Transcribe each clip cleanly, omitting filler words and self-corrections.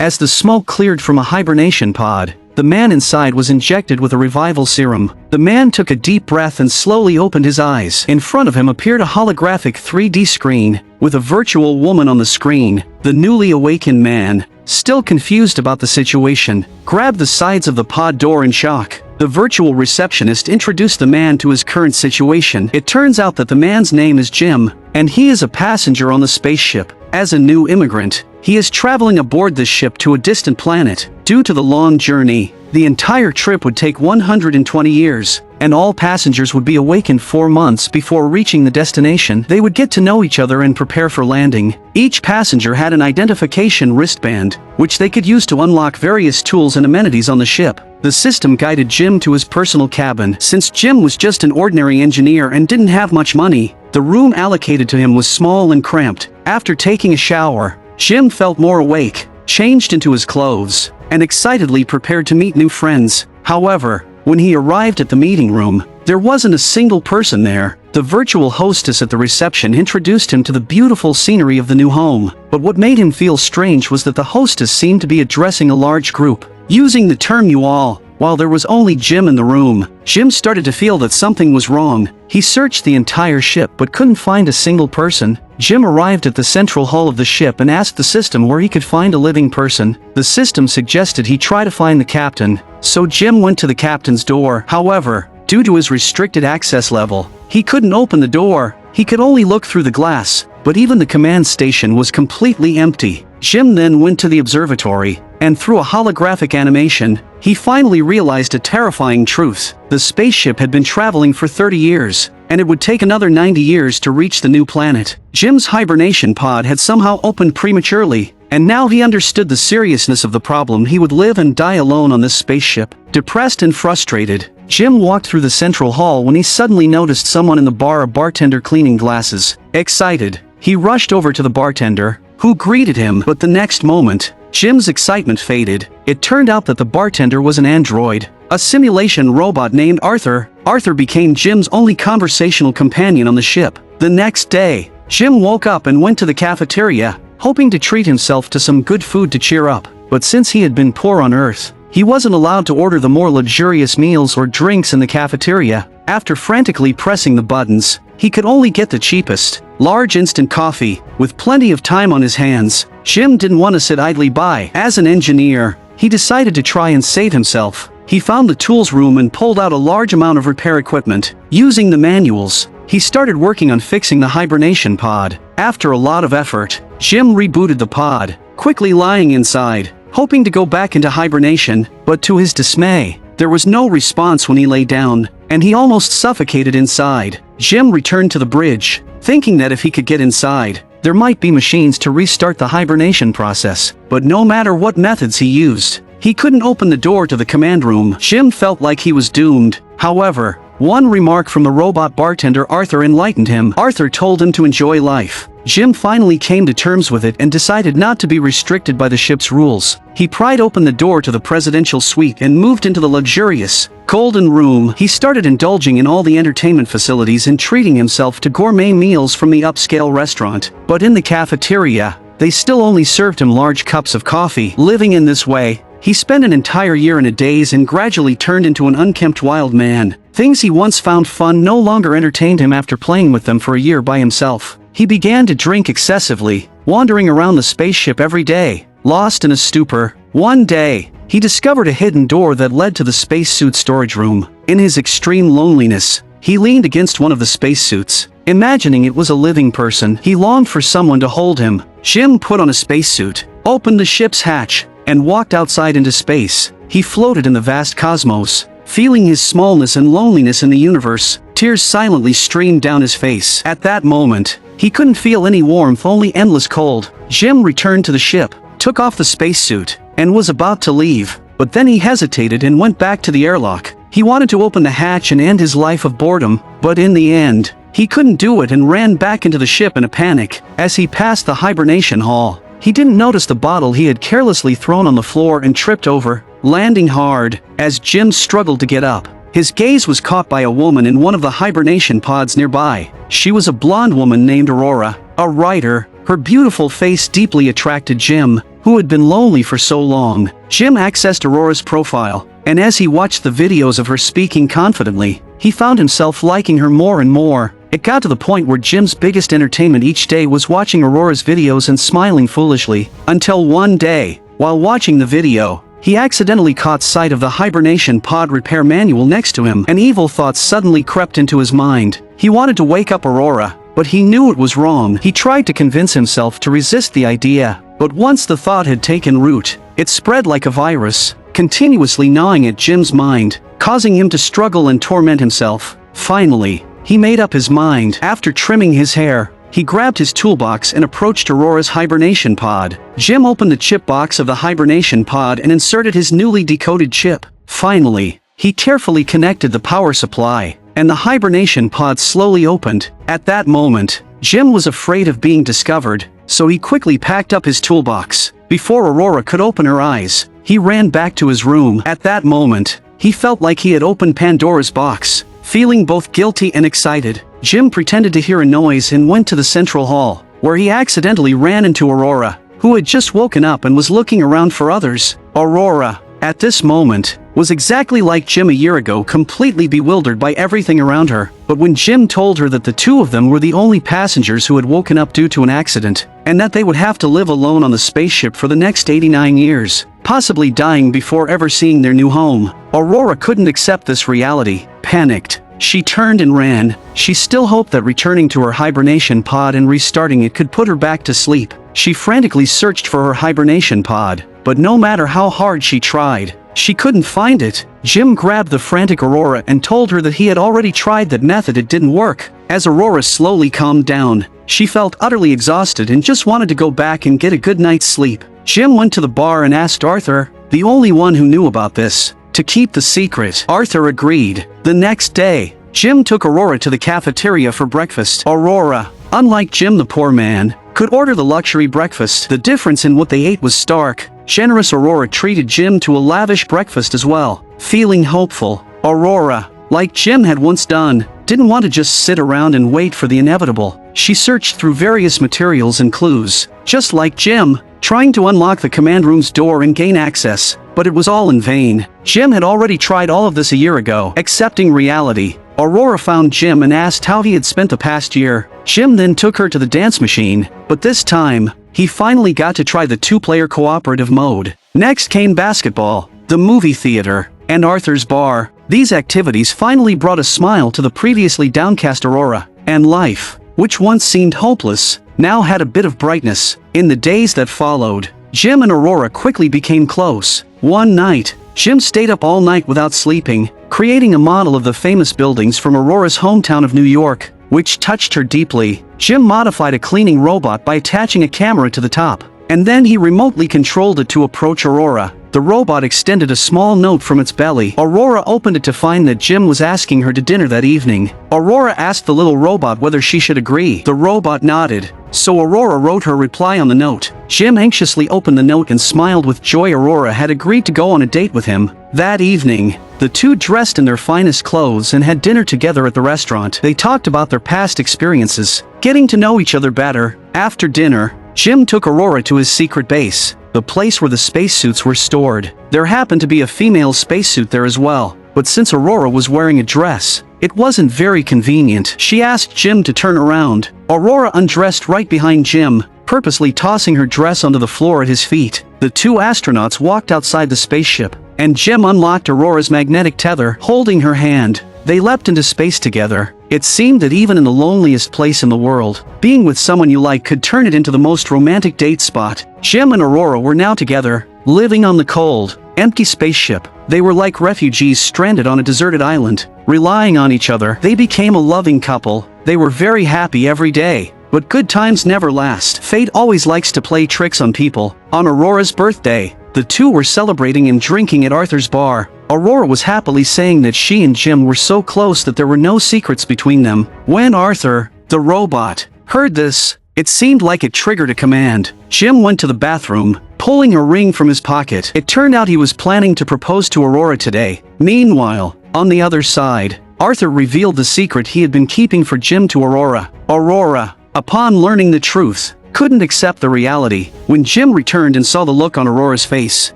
As the smoke cleared from a hibernation pod, the man inside was injected with a revival serum. The man took a deep breath and slowly opened his eyes. In front of him appeared a holographic 3D screen, with a virtual woman on the screen. The newly awakened man, still confused about the situation, grabbed the sides of the pod door in shock. The virtual receptionist introduced the man to his current situation. It turns out that the man's name is Jim, and he is a passenger on the spaceship. As a new immigrant, he is traveling aboard this ship to a distant planet. Due to the long journey, the entire trip would take 120 years, and all passengers would be awakened 4 months before reaching the destination. They would get to know each other and prepare for landing. Each passenger had an identification wristband, which they could use to unlock various tools and amenities on the ship. The system guided Jim to his personal cabin. Since Jim was just an ordinary engineer and didn't have much money, the room allocated to him was small and cramped. After taking a shower, Jim felt more awake, changed into his clothes, and excitedly prepared to meet new friends. However, when he arrived at the meeting room, there wasn't a single person there. The virtual hostess at the reception introduced him to the beautiful scenery of the new home. But what made him feel strange was that the hostess seemed to be addressing a large group, using the term "you all," while there was only Jim in the room. Jim started to feel that something was wrong. He searched the entire ship but couldn't find a single person. Jim arrived at the central hull of the ship and asked the system where he could find a living person. The system suggested he try to find the captain, so Jim went to the captain's door. However, due to his restricted access level, he couldn't open the door. He could only look through the glass, but even the command station was completely empty. Jim then went to the observatory, and through a holographic animation, he finally realized a terrifying truth. The spaceship had been traveling for 30 years, and it would take another 90 years to reach the new planet. Jim's hibernation pod had somehow opened prematurely, and now he understood the seriousness of the problem. He would live and die alone on this spaceship. Depressed and frustrated, Jim walked through the central hall when he suddenly noticed someone in the bar, a bartender cleaning glasses. Excited, he rushed over to the bartender, who greeted him, but the next moment, Jim's excitement faded. It turned out that the bartender was an android, a simulation robot named Arthur. Arthur became Jim's only conversational companion on the ship. The next day, Jim woke up and went to the cafeteria, hoping to treat himself to some good food to cheer up. But since he had been poor on Earth, he wasn't allowed to order the more luxurious meals or drinks in the cafeteria. After frantically pressing the buttons, he could only get the cheapest, large instant coffee. With plenty of time on his hands, Jim didn't want to sit idly by. As an engineer, he decided to try and save himself. He found the tools room and pulled out a large amount of repair equipment. Using the manuals, he started working on fixing the hibernation pod. After a lot of effort, Jim rebooted the pod, quickly lying inside, hoping to go back into hibernation, but to his dismay, there was no response when he lay down, and he almost suffocated inside. Jim returned to the bridge, thinking that if he could get inside, there might be machines to restart the hibernation process. But no matter what methods he used, he couldn't open the door to the command room. Jim felt like he was doomed. However, one remark from the robot bartender Arthur enlightened him. Arthur told him to enjoy life. Jim finally came to terms with it and decided not to be restricted by the ship's rules. He pried open the door to the presidential suite and moved into the luxurious, golden room. He started indulging in all the entertainment facilities and treating himself to gourmet meals from the upscale restaurant. But in the cafeteria, they still only served him large cups of coffee. Living in this way, he spent an entire year in a daze and gradually turned into an unkempt wild man. Things he once found fun no longer entertained him after playing with them for a year by himself. He began to drink excessively, wandering around the spaceship every day, lost in a stupor. One day, he discovered a hidden door that led to the spacesuit storage room. In his extreme loneliness, he leaned against one of the spacesuits, imagining it was a living person. He longed for someone to hold him. Jim put on a spacesuit, opened the ship's hatch, and walked outside into space. He floated in the vast cosmos, feeling his smallness and loneliness in the universe. Tears silently streamed down his face. At that moment, he couldn't feel any warmth, only endless cold. Jim returned to the ship, took off the spacesuit, and was about to leave, but then he hesitated and went back to the airlock. He wanted to open the hatch and end his life of boredom, but in the end, he couldn't do it and ran back into the ship in a panic. As he passed the hibernation hall, he didn't notice the bottle he had carelessly thrown on the floor and tripped over, landing hard. As Jim struggled to get up, his gaze was caught by a woman in one of the hibernation pods nearby. She was a blonde woman named Aurora, a writer. Her beautiful face deeply attracted Jim, who who had been lonely for so long. Jim accessed Aurora's profile, and as he watched the videos of her speaking confidently, he found himself liking her more and more. It got to the point where Jim's biggest entertainment each day was watching Aurora's videos and smiling foolishly, until one day, while watching the video, he accidentally caught sight of the hibernation pod repair manual next to him. An evil thought suddenly crept into his mind. He wanted to wake up Aurora, but he knew it was wrong. He tried to convince himself to resist the idea, but once the thought had taken root, it spread like a virus, continuously gnawing at Jim's mind, causing him to struggle and torment himself. Finally, he made up his mind. After trimming his hair, he grabbed his toolbox and approached Aurora's hibernation pod. Jim opened the chip box of the hibernation pod and inserted his newly decoded chip. Finally, he carefully connected the power supply, and the hibernation pod slowly opened. At that moment, Jim was afraid of being discovered, so he quickly packed up his toolbox. Before Aurora could open her eyes, he ran back to his room. At that moment, he felt like he had opened Pandora's box. Feeling both guilty and excited, Jim pretended to hear a noise and went to the central hall, where he accidentally ran into Aurora, who had just woken up and was looking around for others. Aurora, at this moment, was exactly like Jim a year ago, completely bewildered by everything around her. But when Jim told her that the two of them were the only passengers who had woken up due to an accident, and that they would have to live alone on the spaceship for the next 89 years, possibly dying before ever seeing their new home, Aurora couldn't accept this reality. Panicked, she turned and ran. She still hoped that returning to her hibernation pod and restarting it could put her back to sleep. She frantically searched for her hibernation pod, but no matter how hard she tried, she couldn't find it. Jim grabbed the frantic Aurora and told her that he had already tried that method. It didn't work. As Aurora slowly calmed down, she felt utterly exhausted and just wanted to go back and get a good night's sleep. Jim went to the bar and asked Arthur, the only one who knew about this, to keep the secret. Arthur agreed. The next day, Jim took Aurora to the cafeteria for breakfast. Aurora, unlike Jim the poor man, could order the luxury breakfast. The difference in what they ate was stark. Generous Aurora treated Jim to a lavish breakfast as well. Feeling hopeful, Aurora, like Jim had once done, didn't want to just sit around and wait for the inevitable. She searched through various materials and clues, just like Jim, trying to unlock the command room's door and gain access, but it was all in vain. Jim had already tried all of this a year ago. Accepting reality, Aurora found Jim and asked how he had spent the past year. Jim then took her to the dance machine, but this time, he finally got to try the two-player cooperative mode. Next came basketball, the movie theater, and Arthur's bar. These activities finally brought a smile to the previously downcast Aurora, and life, which once seemed hopeless, now had a bit of brightness. In the days that followed, Jim and Aurora quickly became close. One night, Jim stayed up all night without sleeping, creating a model of the famous buildings from Aurora's hometown of New York, which touched her deeply. Jim modified a cleaning robot by attaching a camera to the top, and then he remotely controlled it to approach Aurora. The robot extended a small note from its belly. Aurora opened it to find that Jim was asking her to dinner that evening. Aurora asked the little robot whether she should agree. The robot nodded, so Aurora wrote her reply on the note. Jim anxiously opened the note and smiled with joy. Aurora had agreed to go on a date with him. That evening, the two dressed in their finest clothes and had dinner together at the restaurant. They talked about their past experiences, getting to know each other better. After dinner, Jim took Aurora to his secret base, the place where the spacesuits were stored. There happened to be a female spacesuit there as well, but since Aurora was wearing a dress, it wasn't very convenient. She asked Jim to turn around. Aurora undressed right behind Jim, purposely tossing her dress onto the floor at his feet. The two astronauts walked outside the spaceship, and Jim unlocked Aurora's magnetic tether. Holding her hand, they leapt into space together. It seemed that even in the loneliest place in the world, being with someone you like could turn it into the most romantic date spot. Jim and Aurora were now together, living on the cold, empty spaceship. They were like refugees stranded on a deserted island, relying on each other. They became a loving couple. They were very happy every day. But good times never last. Fate always likes to play tricks on people. On Aurora's birthday, the two were celebrating and drinking at Arthur's bar. Aurora was happily saying that she and Jim were so close that there were no secrets between them. When Arthur, the robot, heard this, it seemed like it triggered a command. Jim went to the bathroom, pulling a ring from his pocket. It turned out he was planning to propose to Aurora today. Meanwhile, on the other side, Arthur revealed the secret he had been keeping for Jim to Aurora. Aurora, upon learning the truth, couldn't accept the reality. When Jim returned and saw the look on Aurora's face,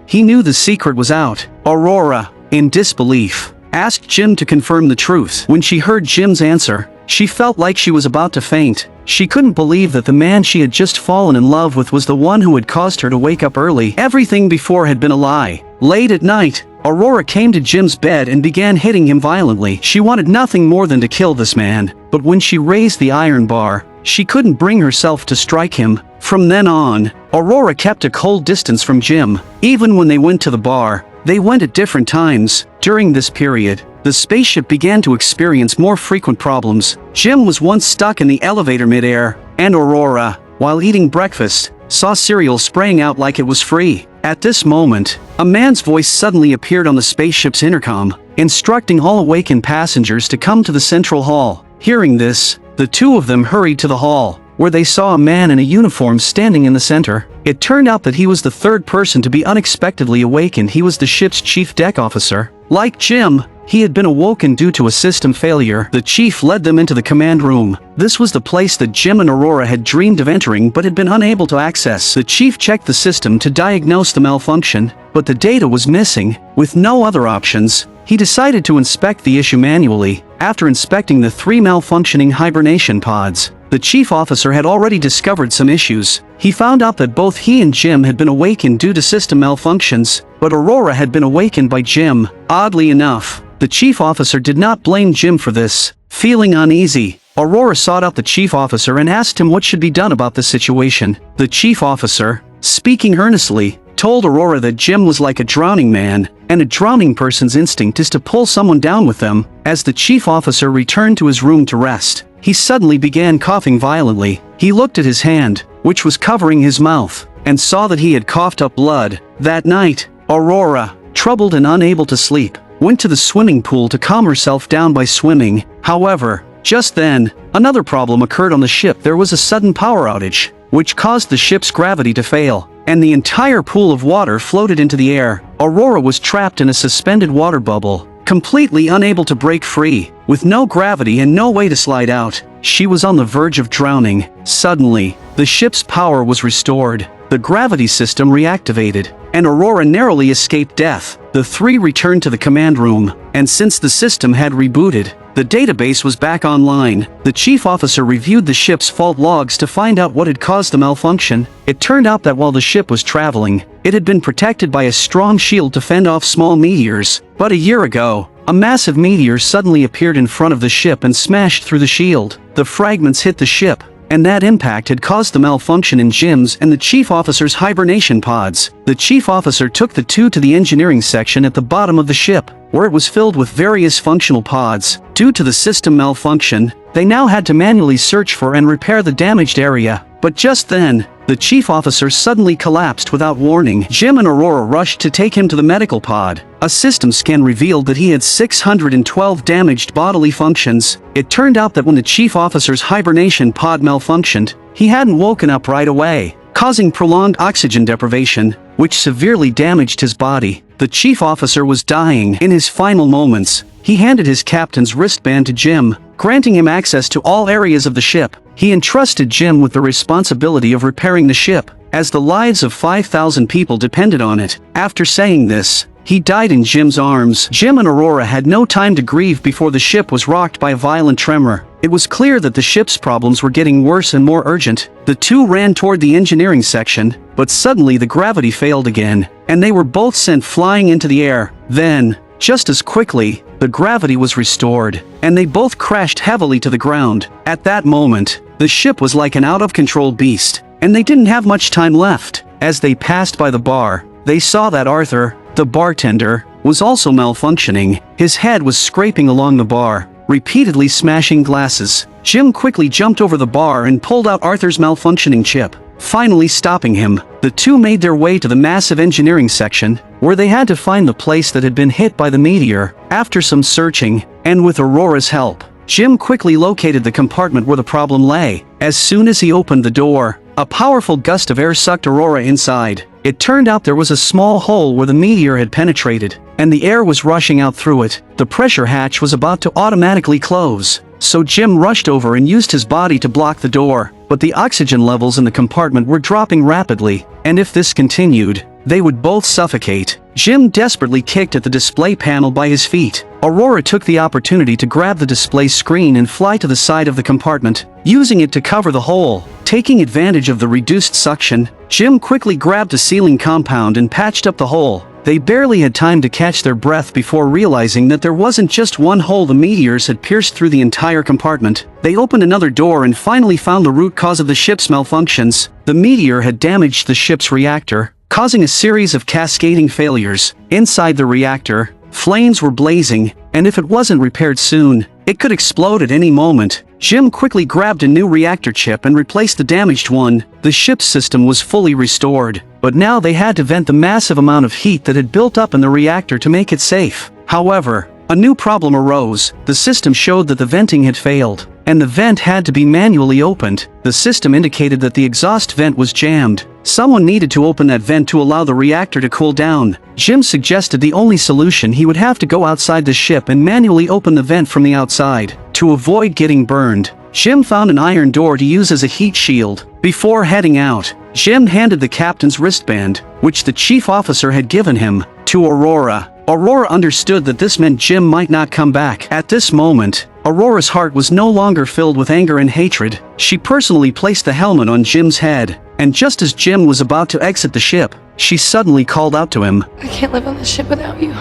he knew the secret was out. Aurora, in disbelief, asked Jim to confirm the truth. When she heard Jim's answer, she felt like she was about to faint. She couldn't believe that the man she had just fallen in love with was the one who had caused her to wake up early. Everything before had been a lie. Late at night, Aurora came to Jim's bed and began hitting him violently. She wanted nothing more than to kill this man, but when she raised the iron bar, she couldn't bring herself to strike him. From then on, Aurora kept a cold distance from Jim. Even when they went to the bar, they went at different times. During this period, the spaceship began to experience more frequent problems. Jim was once stuck in the elevator midair, and Aurora, while eating breakfast, saw cereal spraying out like it was free. At this moment, a man's voice suddenly appeared on the spaceship's intercom, instructing all awakened passengers to come to the central hall. Hearing this, the two of them hurried to the hall, where they saw a man in a uniform standing in the center. It turned out that he was the third person to be unexpectedly awakened. He was the ship's chief deck officer. Like Jim, he had been awoken due to a system failure. The chief led them into the command room. This was the place that Jim and Aurora had dreamed of entering but had been unable to access. The chief checked the system to diagnose the malfunction, but the data was missing. With no other options, he decided to inspect the issue manually. After inspecting the 3 malfunctioning hibernation pods, the chief officer had already discovered some issues. He found out that both he and Jim had been awakened due to system malfunctions, but Aurora had been awakened by Jim. Oddly enough, the chief officer did not blame Jim for this. Feeling uneasy, Aurora sought out the chief officer and asked him what should be done about the situation. The chief officer, speaking earnestly, told Aurora that Jim was like a drowning man, and a drowning person's instinct is to pull someone down with them. As the chief officer returned to his room to rest, he suddenly began coughing violently. He looked at his hand, which was covering his mouth, and saw that he had coughed up blood. That night, Aurora, troubled and unable to sleep, went to the swimming pool to calm herself down by swimming. However, just then, another problem occurred on the ship. There was a sudden power outage, which caused the ship's gravity to fail, and the entire pool of water floated into the air. Aurora was trapped in a suspended water bubble, completely unable to break free. With no gravity and no way to slide out, she was on the verge of drowning. Suddenly, the ship's power was restored, the gravity system reactivated, and Aurora narrowly escaped death. The 3 returned to the command room, and since the system had rebooted, the database was back online. The chief officer reviewed the ship's fault logs to find out what had caused the malfunction. It turned out that while the ship was traveling, it had been protected by a strong shield to fend off small meteors. But a year ago, a massive meteor suddenly appeared in front of the ship and smashed through the shield. The fragments hit the ship, and that impact had caused the malfunction in Jim's and the chief officer's hibernation pods. The chief officer took the 2 to the engineering section at the bottom of the ship, where it was filled with various functional pods. Due to the system malfunction, they now had to manually search for and repair the damaged area. But just then, the chief officer suddenly collapsed without warning. Jim and Aurora rushed to take him to the medical pod. A system scan revealed that he had 612 damaged bodily functions. It turned out that when the chief officer's hibernation pod malfunctioned, he hadn't woken up right away, causing prolonged oxygen deprivation, which severely damaged his body. The chief officer was dying. In his final moments, he handed his captain's wristband to Jim, granting him access to all areas of the ship. He entrusted Jim with the responsibility of repairing the ship, as the lives of 5,000 people depended on it. After saying this, he died in Jim's arms. Jim and Aurora had no time to grieve before the ship was rocked by a violent tremor. It was clear that the ship's problems were getting worse and more urgent. The 2 ran toward the engineering section, but suddenly the gravity failed again, and they were both sent flying into the air. Then, just as quickly, the gravity was restored, and they both crashed heavily to the ground. At that moment, the ship was like an out-of-control beast, and they didn't have much time left. As they passed by the bar, they saw that Arthur, the bartender, was also malfunctioning. His head was scraping along the bar, repeatedly smashing glasses. Jim quickly jumped over the bar and pulled out Arthur's malfunctioning chip, finally stopping him. The 2 made their way to the massive engineering section, where they had to find the place that had been hit by the meteor. After some searching, and with Aurora's help, Jim quickly located the compartment where the problem lay. As soon as he opened the door, a powerful gust of air sucked Aurora inside. It turned out there was a small hole where the meteor had penetrated, and the air was rushing out through it. The pressure hatch was about to automatically close, so Jim rushed over and used his body to block the door. but the oxygen levels in the compartment were dropping rapidly, and if this continued, they would both suffocate. Jim desperately kicked at the display panel by his feet. Aurora took the opportunity to grab the display screen and fly to the side of the compartment, using it to cover the hole. Taking advantage of the reduced suction, Jim quickly grabbed a sealing compound and patched up the hole. They barely had time to catch their breath before realizing that there wasn't just one hole the meteors had pierced through the entire compartment. They opened another door and finally found the root cause of the ship's malfunctions. The meteor had damaged the ship's reactor, causing a series of cascading failures. Inside the reactor, flames were blazing, and if it wasn't repaired soon, it could explode at any moment. Jim quickly grabbed a new reactor chip and replaced the damaged one. The ship's system was fully restored, but now they had to vent the massive amount of heat that had built up in the reactor to make it safe. However, a new problem arose. The system showed that the venting had failed, and the vent had to be manually opened. The system indicated that the exhaust vent was jammed. Someone needed to open that vent to allow the reactor to cool down. Jim suggested the only solution: he would have to go outside the ship and manually open the vent from the outside. To avoid getting burned, Jim found an iron door to use as a heat shield. Before heading out, Jim handed the captain's wristband, which the chief officer had given him, to Aurora. Aurora understood that this meant Jim might not come back. At this moment, Aurora's heart was no longer filled with anger and hatred. She personally placed the helmet on Jim's head, and just as Jim was about to exit the ship, she suddenly called out to him, "I can't live on this ship without you."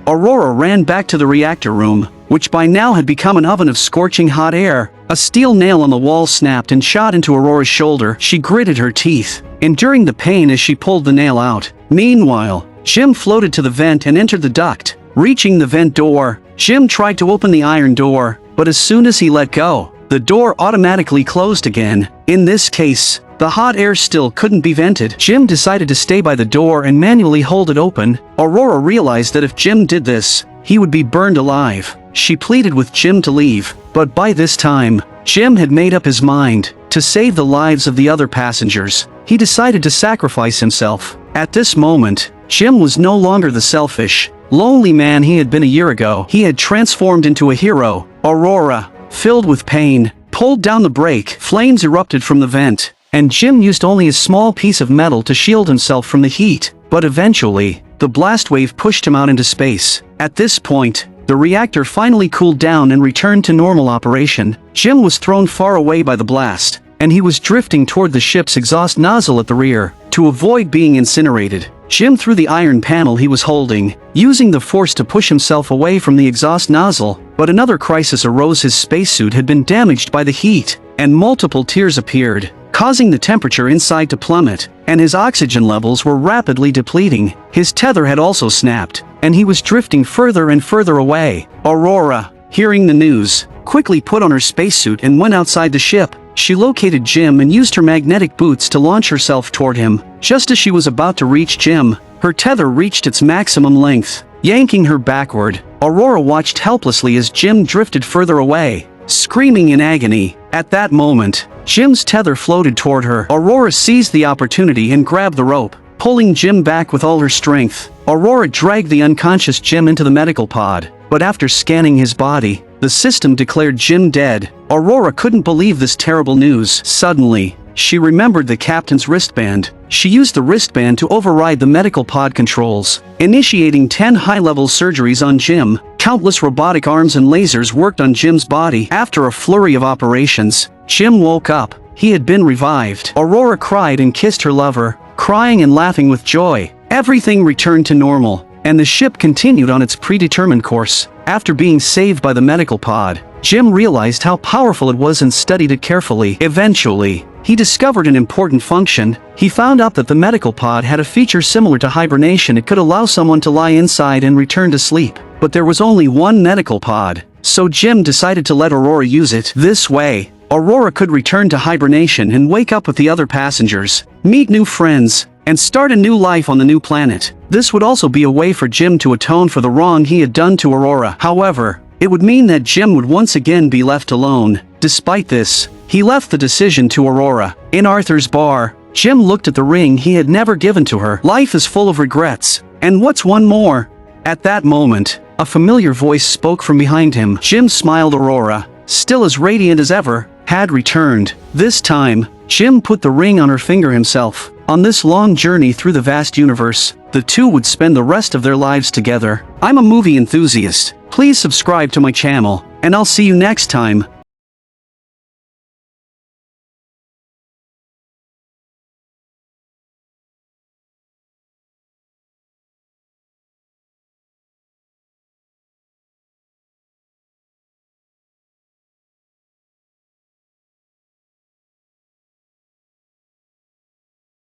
Aurora ran back to the reactor room, which by now had become an oven of scorching hot air. A steel nail on the wall snapped and shot into Aurora's shoulder. She gritted her teeth, enduring the pain as she pulled the nail out. Meanwhile, Jim floated to the vent and entered the duct. Reaching the vent door, Jim tried to open the iron door, but as soon as he let go, the door automatically closed again. In this case, the hot air still couldn't be vented. Jim decided to stay by the door and manually hold it open. Aurora realized that if Jim did this, he would be burned alive. She pleaded with Jim to leave, but by this time, Jim had made up his mind. To save the lives of the other passengers, he decided to sacrifice himself. At this moment, Jim was no longer the selfish, lonely man he had been a year ago. He had transformed into a hero. Aurora, filled with pain, pulled down the brake. Flames erupted from the vent, and Jim used only a small piece of metal to shield himself from the heat. But eventually, the blast wave pushed him out into space. At this point, the reactor finally cooled down and returned to normal operation. Jim was thrown far away by the blast, and he was drifting toward the ship's exhaust nozzle at the rear. To avoid being incinerated, Jim threw the iron panel he was holding, using the force to push himself away from the exhaust nozzle. But another crisis arose. His spacesuit had been damaged by the heat, and multiple tears appeared, causing the temperature inside to plummet, and his oxygen levels were rapidly depleting. His tether had also snapped, and he was drifting further and further away. Aurora, hearing the news, quickly put on her spacesuit and went outside the ship. She located Jim and used her magnetic boots to launch herself toward him. Just as she was about to reach Jim, her tether reached its maximum length, yanking her backward. Aurora watched helplessly as Jim drifted further away, screaming in agony. At that moment, Jim's tether floated toward her. Aurora seized the opportunity and grabbed the rope, pulling Jim back with all her strength. Aurora dragged the unconscious Jim into the medical pod, but after scanning his body, the system declared Jim dead. Aurora couldn't believe this terrible news. Suddenly, she remembered the captain's wristband. She used the wristband to override the medical pod controls, initiating 10 high-level surgeries on Jim. Countless robotic arms and lasers worked on Jim's body. After a flurry of operations, Jim woke up. He had been revived. Aurora cried and kissed her lover, crying and laughing with joy. Everything returned to normal, and the ship continued on its predetermined course. After being saved by the medical pod, Jim realized how powerful it was and studied it carefully. Eventually, he discovered an important function. He found out that the medical pod had a feature similar to hibernation. It could allow someone to lie inside and return to sleep. But there was only one medical pod, so Jim decided to let Aurora use it. This way, Aurora could return to hibernation and wake up with the other passengers, meet new friends, and start a new life on the new planet. This would also be a way for Jim to atone for the wrong he had done to Aurora. However, it would mean that Jim would once again be left alone. Despite this, he left the decision to Aurora. In Arthur's bar, Jim looked at the ring he had never given to her. Life is full of regrets, and what's one more? At that moment, a familiar voice spoke from behind him. Jim smiled. Aurora, still as radiant as ever, had returned. This time, Jim put the ring on her finger himself. On this long journey through the vast universe, the two would spend the rest of their lives together. I'm a movie enthusiast. Please subscribe to my channel, and I'll see you next time.